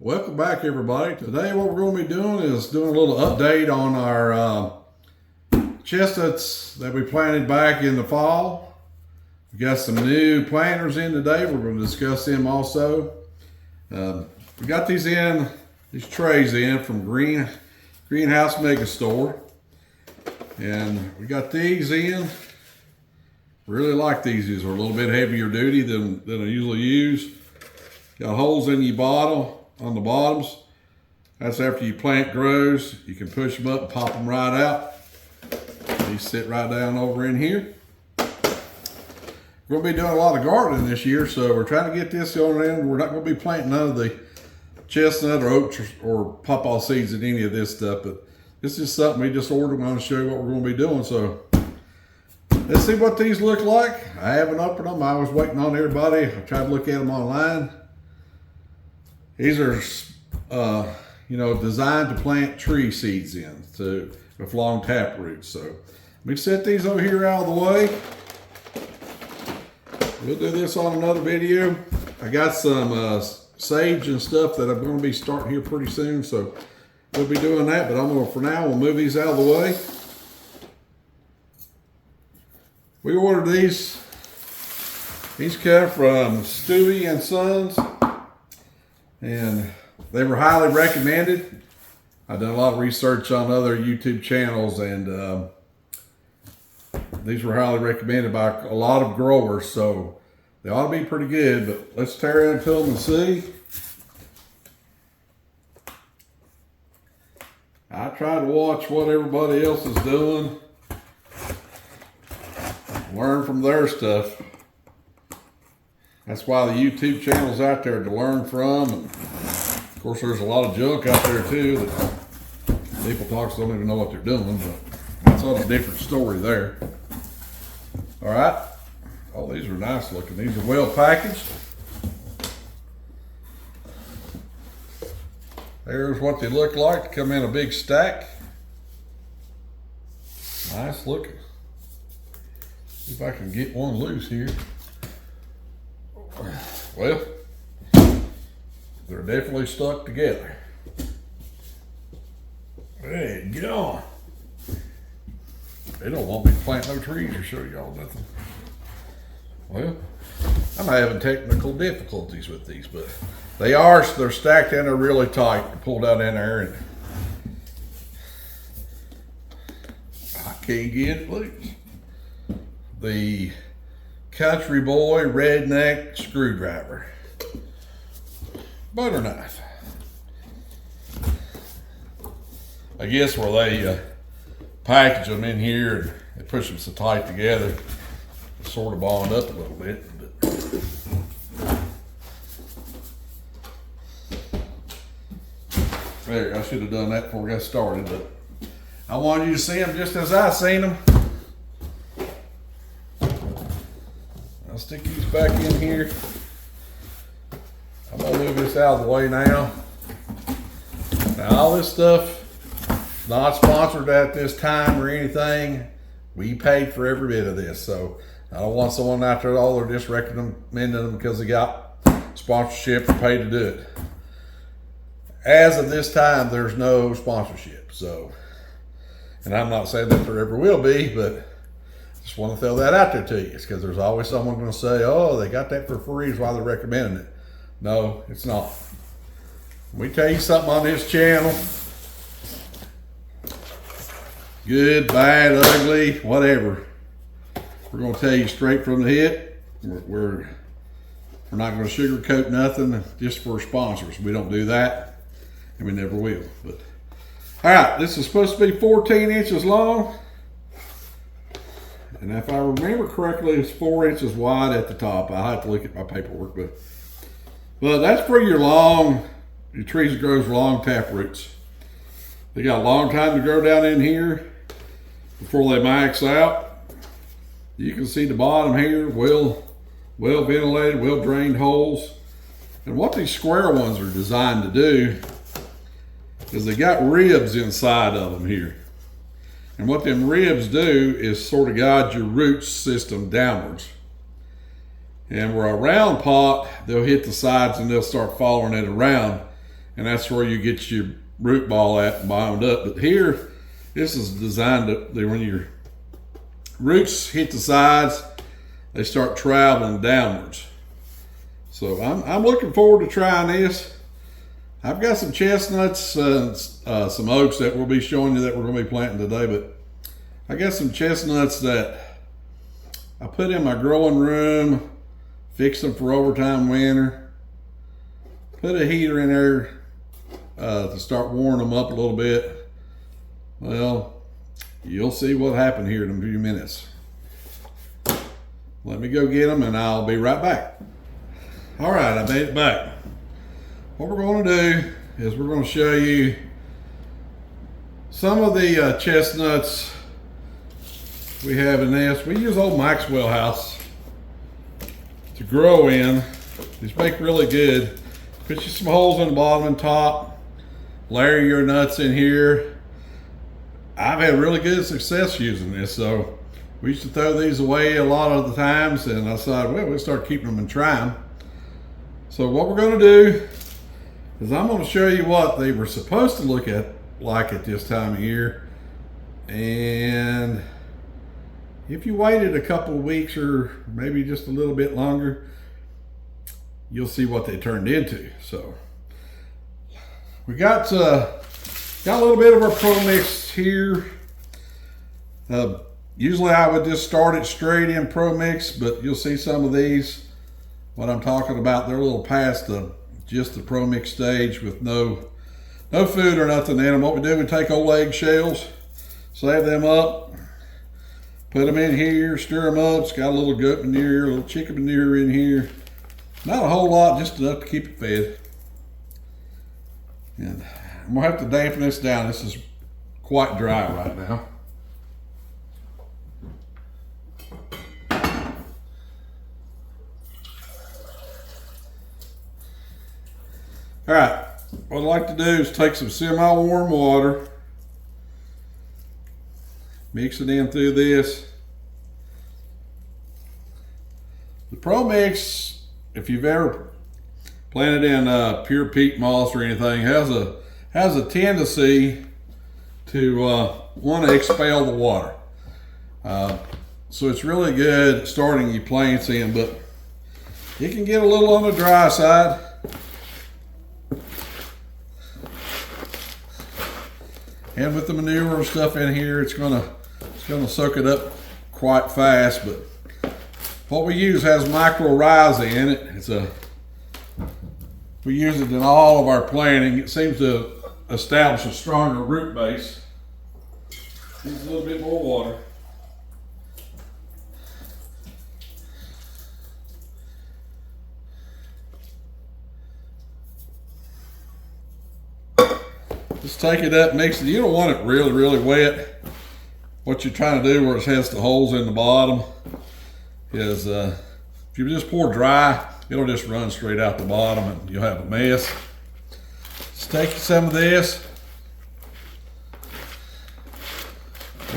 Welcome back, everybody. Today what we're going to be doing is doing a little update on our chestnuts that we planted back in the fall. We got some new planters in today. We're going to discuss them also. We got these trays in from Greenhouse Mega Store. And we got these in. Really like these. These are a little bit heavier duty than I usually use. Got holes in your bottle. On the bottoms. That's after your plant grows. You can push them up and pop them right out. These sit right down over in here. We're going to be doing a lot of gardening this year, so we're trying to get this going in. We're not going to be planting none of the chestnut or oak or pawpaw seeds in any of this stuff, but this is something we just ordered. I'm going to show you what we're going to be doing. So let's see what these look like. I haven't opened them. I was waiting on everybody. I tried to look at them online. These are, designed to plant tree seeds in with long tap roots. So let me set these over here out of the way. We'll do this on another video. I got some sage and stuff that I'm going to be starting here pretty soon. So we'll be doing that, but for now, we'll move these out of the way. We ordered these. These come from Stuewe and Sons. And they were highly recommended. I've done a lot of research on other YouTube channels, and these were highly recommended by a lot of growers, so they ought to be pretty good. But let's tear into them and see. I try to watch what everybody else is doing, learn from their stuff. That's why the YouTube channel's out there to learn from. And of course, there's a lot of junk out there too that people don't even know what they're doing, but that's all a different story there. All right. Oh, these are nice looking. These are well packaged. There's what they look like. They come in a big stack. Nice looking. See if I can get one loose here. Well, they're definitely stuck together. Hey, get on. They don't want me to plant no trees or show y'all nothing. Well, I'm having technical difficulties with these, but they're stacked in there really tight. They're pulled out in there, and I can't get it loose. The Country Boy Redneck Screwdriver. Butter knife. I guess where they package them in here and they push them so tight together, they sort of bond up a little bit. There, I should have done that before we got started, but I wanted you to see them just as I seen them. I'll stick these back in here. I'm gonna move this out of the way now. Now all this stuff, not sponsored at this time or anything. We paid for every bit of this, so I don't want someone out there, they're just recommending them because they got sponsorship or paid to do it. As of this time, there's no sponsorship, so, and I'm not saying that there ever will be, but just want to throw that out there to you. It's because there's always someone going to say, oh, they got that for free is why they're recommending it. No, it's not. We tell you something on this channel, good, bad, ugly, whatever, we're going to tell you straight from the hip. We're not going to sugarcoat nothing just for sponsors. We don't do that, and we never will. But all right, this is supposed to be 14 inches long. And if I remember correctly, it's 4 inches wide at the top. I have to look at my paperwork, but that's for your trees that grows long tap roots. They got a long time to grow down in here before they max out. You can see the bottom here, well ventilated, well drained holes. And what these square ones are designed to do is they got ribs inside of them here. And what them ribs do is sort of guide your root system downwards. And where a round pot, they'll hit the sides and they'll start following it around. and that's where you get your root ball at bound up. But here, this is designed to when your roots hit the sides, they start traveling downwards. So I'm looking forward to trying this. I've got some chestnuts, some oaks that we'll be showing you that we're going to be planting today, but I got some chestnuts that I put in my growing room, fixed them for overtime winter, put a heater in there to start warming them up a little bit. Well, you'll see what happened here in a few minutes. Let me go get them and I'll be right back. All right, I made it back. What we're going to do is we're going to show you some of the chestnuts we have in this. We use old Maxwell house to grow in. These make really good. Put you some holes in the bottom and top. Layer your nuts in here. I've had really good success using this. So we used to throw these away a lot of the times, and I decided, well, we'll start keeping them and try them. So what we're going to do is I'm going to show you what they were supposed to look like at this time of year. And if you waited a couple of weeks or maybe just a little bit longer, you'll see what they turned into. So we got a little bit of our pro mix here. Usually I would just start it straight in pro mix, but you'll see some of these, what I'm talking about, they're a little past just the pro mix stage with no food or nothing in them. What we do, we take old egg shells, save them up, put them in here, stir them up. It's got a little goat manure, a little chicken manure in here. Not a whole lot, just enough to keep it fed. And I'm gonna have to dampen this down. This is quite dry right now. All right, what I'd like to do is take some semi-warm water, mix it in through this. The Pro Mix, if you've ever planted in pure peat moss or anything, has a tendency to want to expel the water. So it's really good starting your plants in, but it can get a little on the dry side. And with the manure and stuff in here, it's gonna soak it up quite fast. But what we use has mycorrhiza in it. We use it in all of our planting. It seems to establish a stronger root base. Needs a little bit more water. Just take it up, mix it. You don't want it really, really wet. What you're trying to do where it has the holes in the bottom is if you just pour dry, it'll just run straight out the bottom and you'll have a mess. Just take some of this,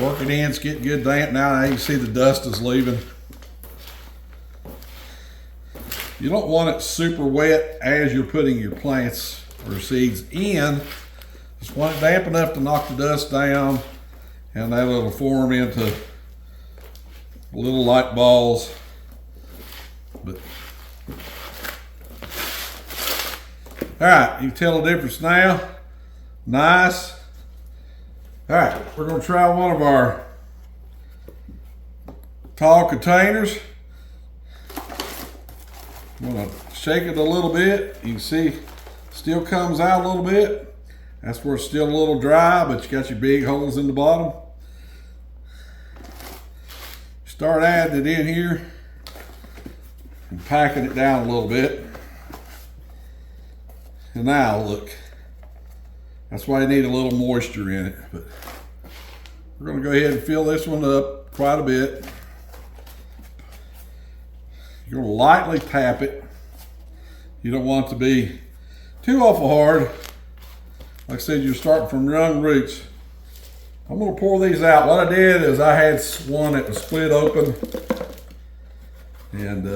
work it in. It's getting good damp now. Now you can see the dust is leaving. You don't want it super wet as you're putting your plants or seeds in. Just want it damp enough to knock the dust down, and that will form into little light balls. But all right, you can tell the difference now. Nice. All right, we're going to try one of our tall containers. I'm going to shake it a little bit. You can see it still comes out a little bit. That's where it's still a little dry, but you got your big holes in the bottom. Start adding it in here and packing it down a little bit. And now look, that's why you need a little moisture in it. But we're going to go ahead and fill this one up quite a bit. You're going to lightly tap it. You don't want it to be too awful hard. Like I said, you're starting from young roots. I'm going to pour these out. What I did is I had one that was split open, and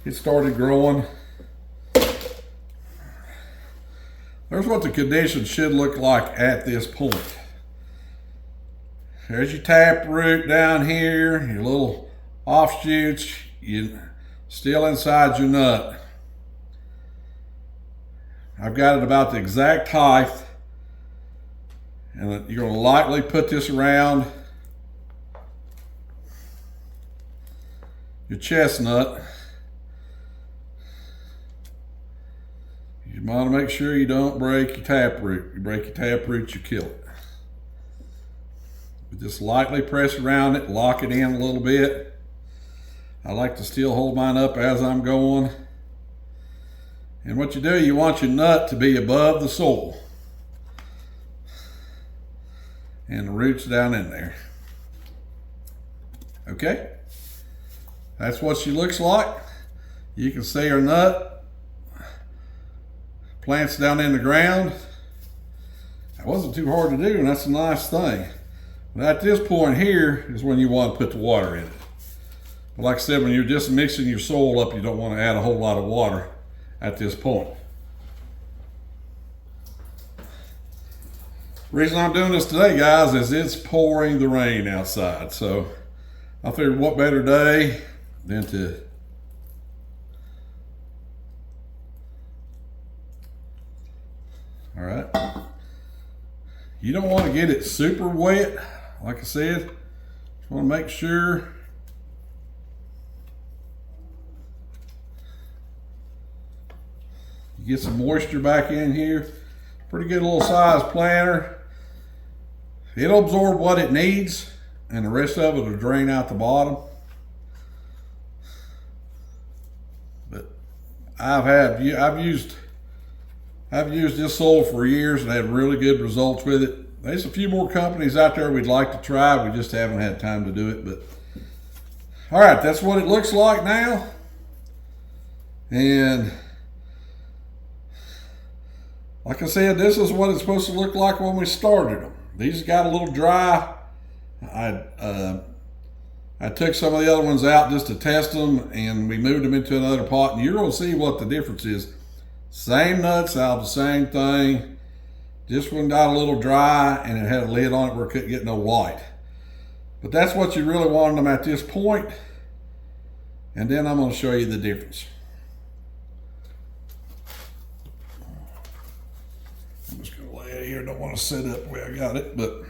it started growing. There's what the conditions should look like at this point. There's your taproot down here, your little offshoots, you still inside your nut. I've got it about the exact height, and you're going to lightly put this around your chestnut. You want to make sure you don't break your taproot. You break your taproot, you kill it. Just lightly press around it, lock it in a little bit. I like to still hold mine up as I'm going. And what you do, you want your nut to be above the soil. And the roots down in there. Okay? That's what she looks like. You can see her nut. Plants down in the ground. That wasn't too hard to do, and that's a nice thing. But at this point here is when you want to put the water in it. But like I said, when you're just mixing your soil up, you don't want to add a whole lot of water at this point. The reason I'm doing this today, guys, is it's pouring the rain outside. So I figured what better day than to all right. You don't want to get it super wet. Like I said, just want to make sure you get some moisture back in here. Pretty good little size planter. It'll absorb what it needs, and the rest of it will drain out the bottom. But I've used this soil for years and had really good results with it. There's a few more companies out there we'd like to try. We just haven't had time to do it. But all right, that's what it looks like now. And like I said, this is what it's supposed to look like when we started them. These got a little dry. I took some of the other ones out just to test them, and we moved them into another pot, and you're going to see what the difference is. Same nuts out of the same thing. This one got a little dry, and it had a lid on it where it couldn't get no light. But that's what you really wanted them at this point. And then I'm going to show you the difference. I'm just going to lay it here. Don't want to set up the way I got it, but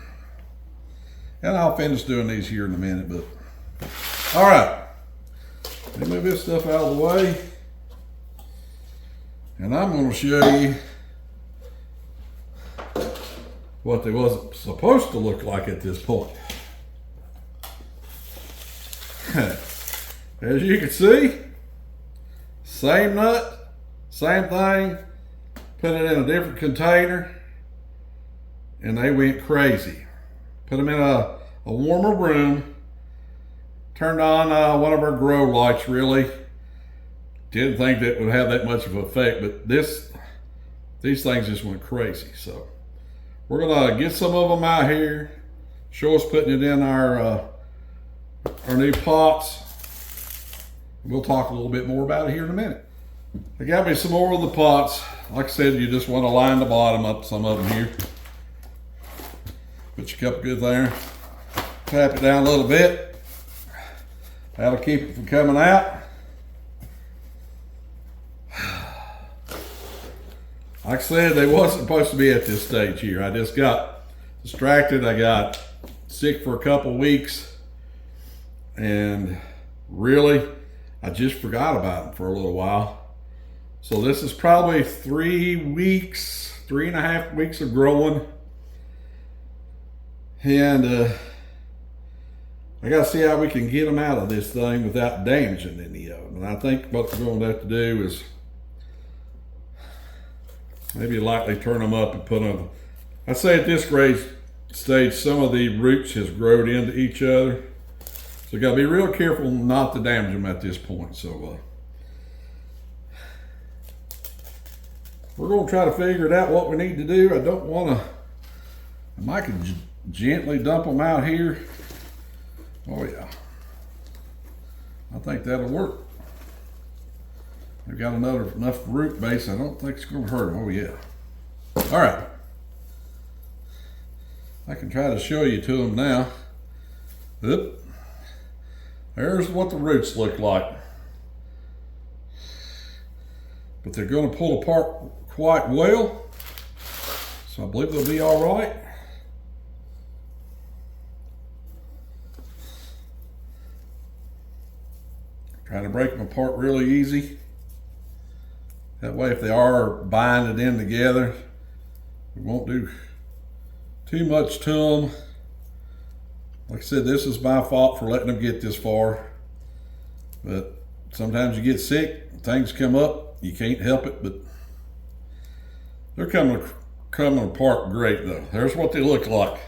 and I'll finish doing these here in a minute. But all right, let me move this stuff out of the way, and I'm going to show you what they wasn't supposed to look like at this point. As you can see, same nut, same thing, put it in a different container, and they went crazy. Put them in a warmer room, turned on one of our grow lights, really. Didn't think that would have that much of an effect, but these things just went crazy. So we're gonna get some of them out here, show us putting it in our new pots. We'll talk a little bit more about it here in a minute. I got me some more of the pots. Like I said, you just want to line the bottom up, some of them here. Put your cup good there. Tap it down a little bit. That'll keep it from coming out. Like I said, they wasn't supposed to be at this stage here. I just got distracted. I got sick for a couple weeks, and really, I just forgot about them for a little while. So this is probably 3 weeks, 3.5 weeks of growing. And I gotta see how we can get them out of this thing without damaging any of them. And I think what we're going to have to do is maybe lightly turn them up and put them. I'd say at this grade stage, some of the roots has grown into each other. So you gotta be real careful not to damage them at this point. So we're gonna try to figure it out what we need to do. I don't wanna, I might could gently dump them out here. Oh yeah, I think that'll work. They've got enough root base. I don't think it's gonna hurt them. Oh yeah. All right. I can try to show you to them now. Oop. There's what the roots look like. But they're going to pull apart quite well. So I believe they'll be all right. Trying to break them apart really easy. That way if they are binded in together, we won't do too much to them. Like I said, this is my fault for letting them get this far. But sometimes you get sick, things come up, you can't help it, but they're coming apart great though. There's what they look like.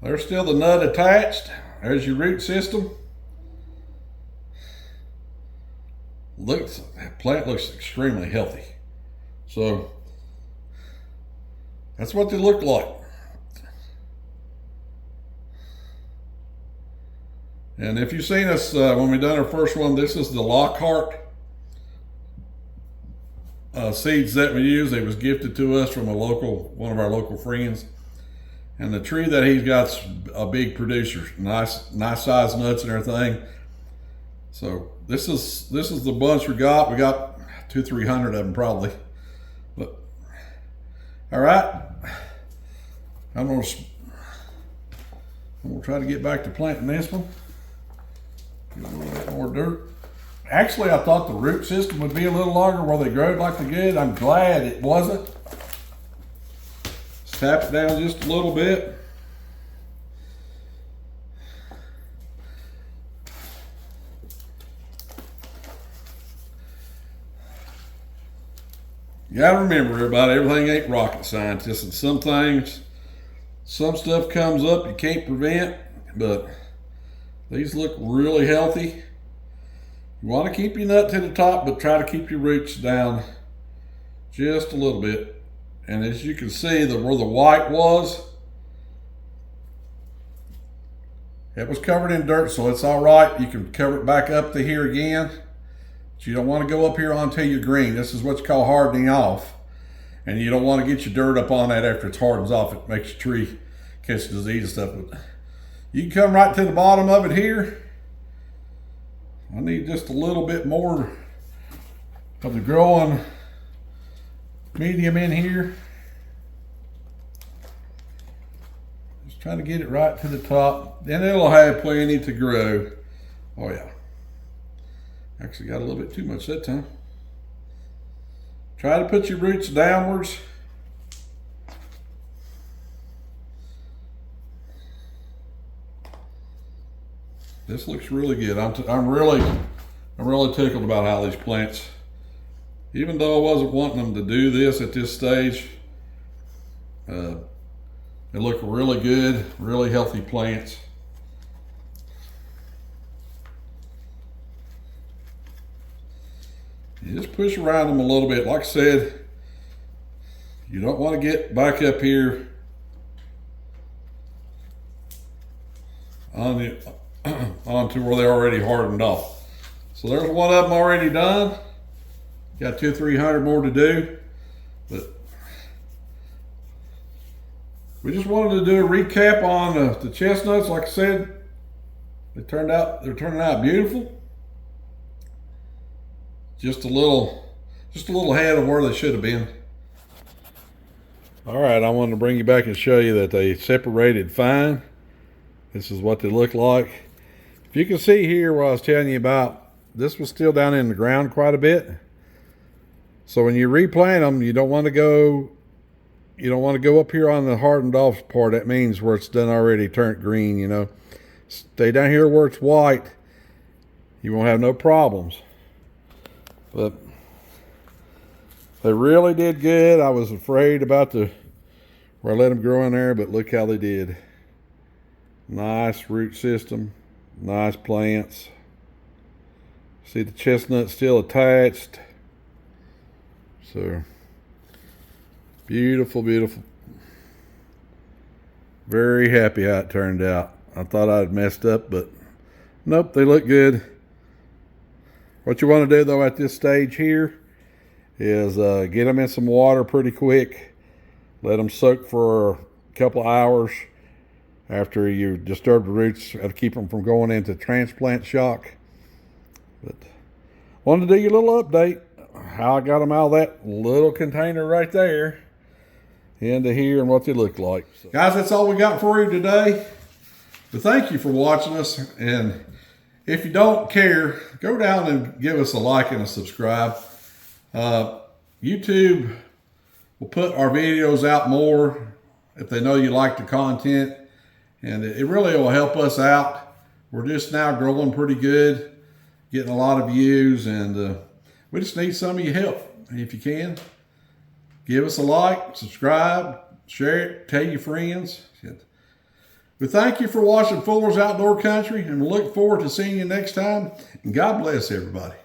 There's still the nut attached. There's your root system. The plant looks extremely healthy. So that's what they look like. And if you've seen us when we done our first one, this is the Lockhart seeds that we use. It was gifted to us from one of our local friends. And the tree that he's got's a big producer, nice sized nuts and everything. So this is the bunch we got. We got 200-300 of them probably. But all right, I'm gonna try to get back to planting this one. Get a little bit more dirt. Actually, I thought the root system would be a little longer where they growed like they did. I'm glad it wasn't. Let's tap it down just a little bit. You gotta remember, everybody, everything ain't rocket science. Just some things, some stuff comes up you can't prevent, but these look really healthy. You want to keep your nut to the top, but try to keep your roots down just a little bit. And as you can see, where the white was, it was covered in dirt, so it's all right. You can cover it back up to here again. But you don't want to go up here onto your green. This is what's called hardening off. And you don't want to get your dirt up on that after it hardens off. It makes your tree catch disease and stuff. But you can come right to the bottom of it here. I need just a little bit more of the growing medium in here. Just trying to get it right to the top. Then it'll have plenty to grow. Oh yeah. Actually got a little bit too much that time. Try to put your roots downwards. This looks really good. I'm really tickled about how these plants, even though I wasn't wanting them to do this at this stage, they look really good, really healthy plants. You just push around them a little bit. Like I said, you don't want to get back up here onto where they already hardened off. So there's one of them already done. Got 200-300 more to do, but we just wanted to do a recap on the chestnuts. Like I said, they're turning out beautiful. Just a little ahead of where they should have been. All right, I wanted to bring you back and show you that they separated fine. This is what they look like. If you can see here what I was telling you about, this was still down in the ground quite a bit. So when you replant them, you don't want to go up here on the hardened off part. That means where it's done already turned green, you know. Stay down here where it's white. You won't have no problems. But they really did good. I was afraid about where I let them grow in there, but look how they did. Nice root system, nice plants. See the chestnut still attached. So beautiful, beautiful. Very happy how it turned out. I thought I'd messed up, but nope, they look good. What you want to do though at this stage here is get them in some water pretty quick. Let them soak for a couple of hours. After you disturb the roots, to keep them from going into transplant shock. But wanted to do your little update, how I got them out of that little container right there into here and what they look like. So, guys, that's all we got for you today. But thank you for watching us. And if you don't care, go down and give us a like and a subscribe. YouTube will put our videos out more if they know you like the content. And it really will help us out. We're just now growing pretty good, getting a lot of views, and we just need some of your help. If you can, give us a like, subscribe, share it, tell your friends. We thank you for watching Fuller's Outdoor Country, and we look forward to seeing you next time. And God bless everybody.